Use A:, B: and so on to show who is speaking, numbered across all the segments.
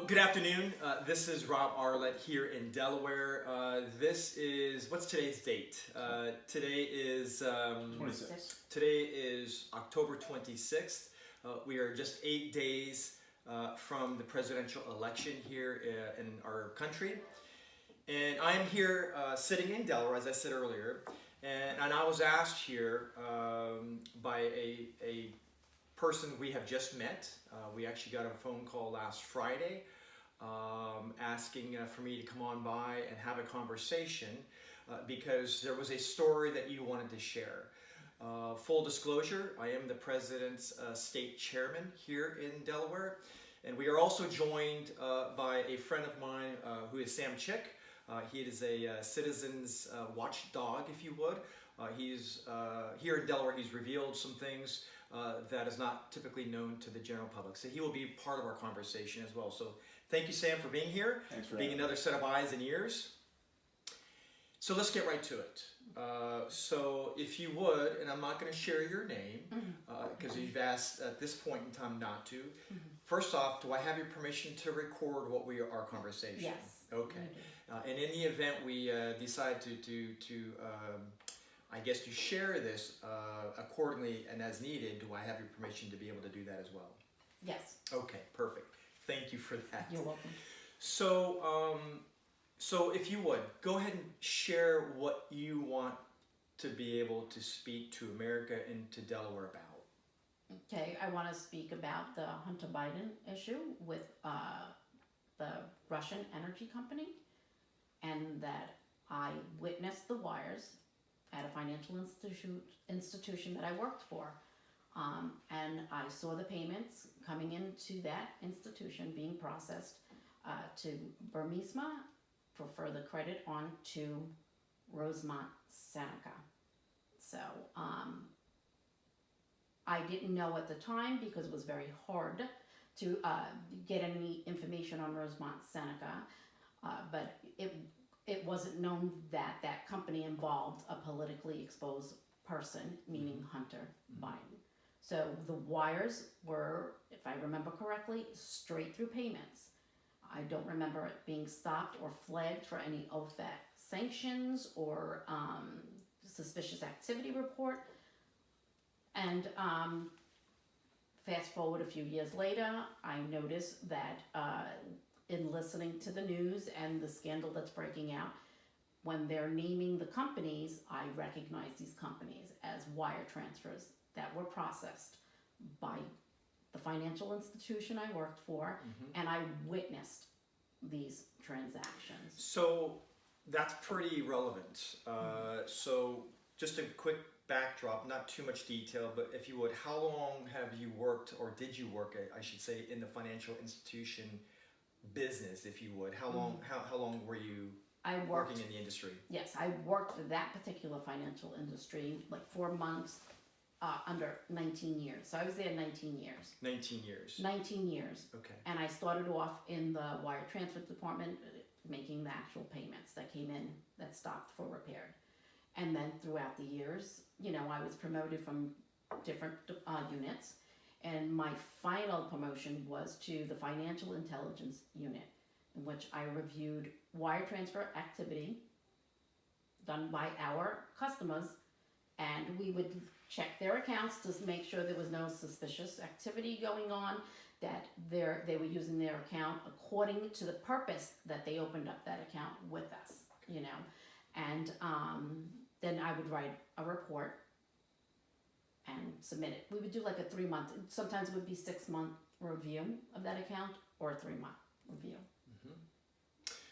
A: So, good afternoon. This is Rob Arlett here in Delaware. This is, what's today's date? Today is
B: 26.
A: Today is October 26th. We are just 8 days from the presidential election here in our country. And I am here sitting in Delaware, as I said earlier, and I was asked here by a person we have just met. We actually got a phone call last Friday asking for me to come on by and have a conversation because there was a story that you wanted to share. Full disclosure, I am the president's state chairman here in Delaware, and we are also joined by a friend of mine who is Sam Chick. He is a citizen's watchdog, if you would. He's here in Delaware. He's revealed some things that is not typically known to the general public. So he will be part of our conversation as well. So thank you, Sam, for being here.
B: Thanks for
A: being another set of eyes and ears. So let's get right to it. So if you would, and I'm not going to share your name because you've asked at this point in time not to. First off, do I have your permission to record our conversation?
C: Yes.
A: Okay. And in the event we decide to I guess to share this accordingly and as needed, do I have your permission to be able to do that as well?
C: Yes.
A: Okay, perfect. Thank you for that.
C: You're welcome.
A: So, so if you would, go ahead and share what you want to be able to speak to America and to Delaware about.
C: Okay, I want to speak about the Hunter Biden issue with the Russian energy company, and that I witnessed the wires at a financial institution that I worked for. And I saw the payments coming into that institution being processed to Burmisma for further credit on to Rosemont Seneca. So I didn't know at the time because it was very hard to get any information on Rosemont Seneca, but it wasn't known that that company involved a politically exposed person, meaning Hunter Biden. So the wires were, if I remember correctly, straight through payments. I don't remember it being stopped or flagged for any OFAC sanctions or suspicious activity report. And fast forward a few years later, I noticed that in listening to the news and the scandal that's breaking out, when they're naming the companies, I recognize these companies as wire transfers that were processed by the financial institution I worked for, and I witnessed these transactions.
A: So that's pretty relevant. So just a quick backdrop, not too much detail, but if you would, how long have you worked, or did you work, I should say, in the financial institution business, if you would? How long? How long were you working in the industry?
C: Yes, I worked for that particular financial industry like 4 months, under 19 years. So I was there 19 years.
A: 19 years.
C: 19 years.
A: Okay.
C: And I started off in the wire transfer department, making the actual payments that came in that stopped for repair. And then throughout the years, I was promoted from different units. And my final promotion was to the financial intelligence unit, in which I reviewed wire transfer activity done by our customers, and we would check their accounts to make sure there was no suspicious activity going on, that they were using their account according to the purpose that they opened up that account with us, And then I would write a report and submit it. We would do like a 3-month, sometimes it would be 6-month review of that account or a 3-month review.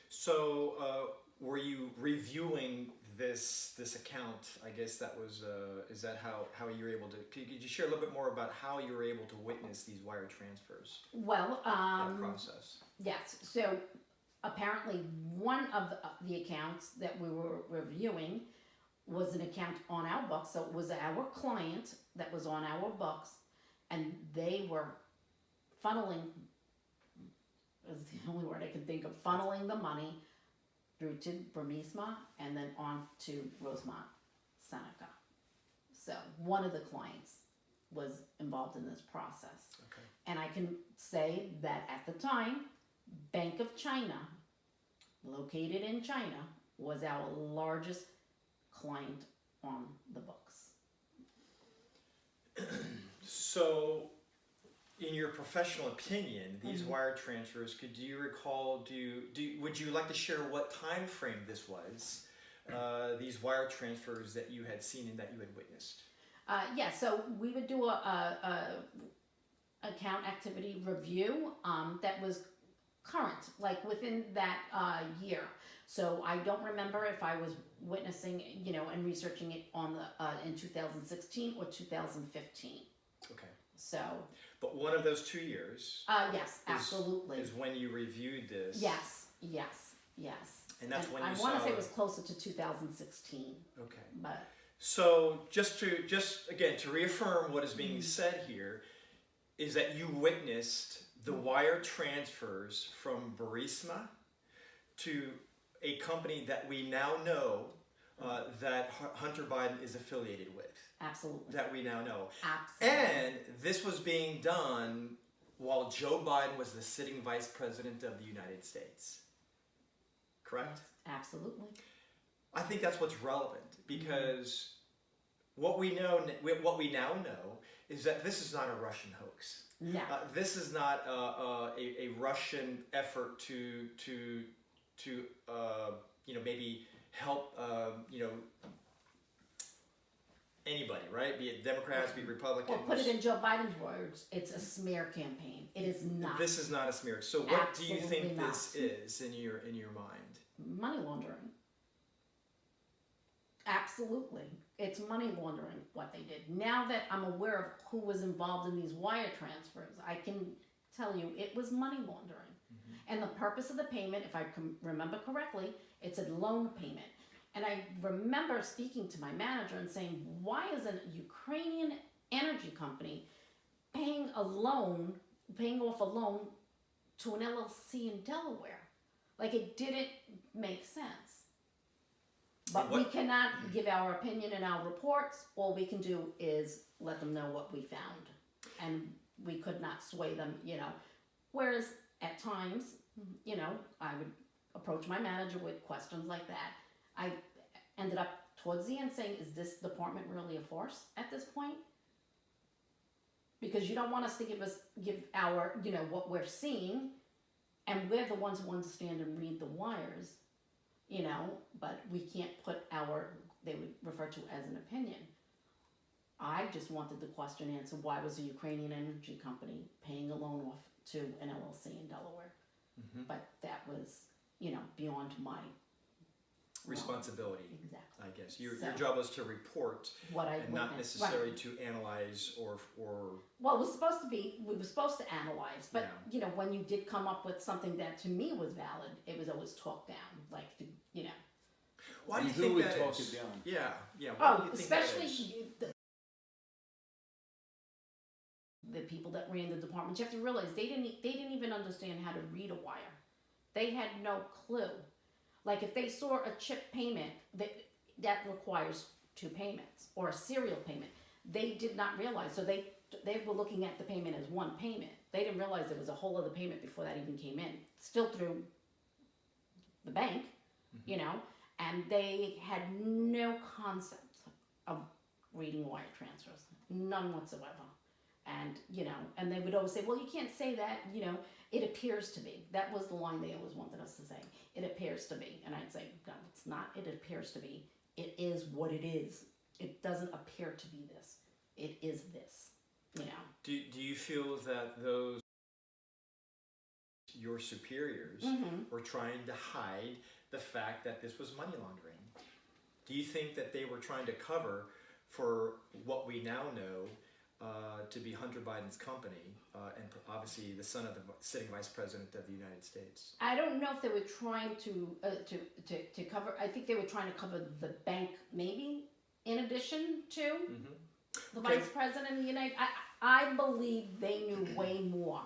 A: So were you reviewing this account? I guess that was, is that how you were able to, could you share a little bit more about how you were able to witness these wire transfers?
C: Well,
A: that process.
C: Yes, so apparently one of the accounts that we were reviewing was an account on our books, so it was our client that was on our books, and they were funneling, is the only word I can think of, funneling the money through to Burmisma and then on to Rosemont Seneca. So one of the clients was involved in this process.
A: Okay.
C: And I can say that at the time, Bank of China, located in China, was our largest client on the books.
A: So, in your professional opinion, these wire transfers, do you recall, would you like to share what time frame this was, these wire transfers that you had seen and that you had witnessed?
C: Yeah, so we would do a account activity review that was current, like within that year. So I don't remember if I was witnessing, and researching it on the in 2016 or 2015.
A: Okay.
C: So.
A: But one of those 2 years.
C: Yes, absolutely.
A: Is when you reviewed this.
C: Yes.
A: And that's when you
C: I want to say it was closer to 2016.
A: Okay.
C: But.
A: So just again to reaffirm what is being said here, is that you witnessed the wire transfers from Burisma to a company that we now know that Hunter Biden is affiliated with.
C: Absolutely.
A: That we now know.
C: Absolutely.
A: And this was being done while Joe Biden was the sitting vice president of the United States. Correct?
C: Absolutely.
A: I think that's what's relevant, because what we now know is that this is not a Russian hoax.
C: No.
A: This is not a Russian effort to maybe help anybody, right? Be it Democrats, be it Republicans.
C: Well, put it in Joe Biden's words, it's a smear campaign. It is not.
A: This is not a smear. So what
C: Absolutely
A: do you think
C: not.
A: this is in your mind?
C: Money laundering. Absolutely. It's money laundering what they did. Now that I'm aware of who was involved in these wire transfers, I can tell you it was money laundering. And the purpose of the payment, if I can remember correctly, it's a loan payment. And I remember speaking to my manager and saying, why is a Ukrainian energy company paying off a loan to an LLC in Delaware? Like, it didn't make sense. But we cannot give our opinion in our reports. All we can do is let them know what we found. And we could not sway them, Whereas at times, I would approach my manager with questions like that. I ended up towards the end saying, is this department really a force at this point? Because you don't want us to give our, what we're seeing, and we're the ones who understand and read the wires, but we can't put they would refer to as an opinion. I just wanted the question answered, why was a Ukrainian energy company paying a loan off to an LLC in Delaware? But that was, beyond my
A: responsibility.
C: Exactly.
A: I guess your job was to report
C: what I
A: and not necessarily to analyze or.
C: Well, we were supposed to analyze, but when you did come up with something that to me was valid, it was always talked down,
A: Why do you think that
B: talk
A: is?
B: it down?
A: Yeah. Why do you think
C: especially
A: that is?
C: the people that ran the department. You have to realize they didn't even understand how to read a wire. They had no clue. Like, if they saw a chip payment that requires 2 payments or a serial payment, they did not realize. So they were looking at the payment as one payment. They didn't realize there was a whole other payment before that even came in, still through the bank, and they had no concept of reading wire transfers, none whatsoever. And, and they would always say, well, you can't say that, it appears to be. That was the line they always wanted us to say. It appears to be. And I'd say, no, it's not. It appears to be. It is what it is. It doesn't appear to be this. It is this,
A: Do you feel that your superiors were trying to hide the fact that this was money laundering? Do you think that they were trying to cover for what we now know to be Hunter Biden's company, and obviously the son of the sitting vice president of the United States?
C: I don't know if they were trying to cover. I think they were trying to cover the bank, maybe in addition to the vice president of the United. I believe they knew way more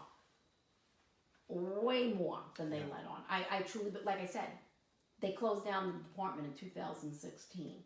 C: than they let on. I truly, but like I said, they closed down the department in 2016.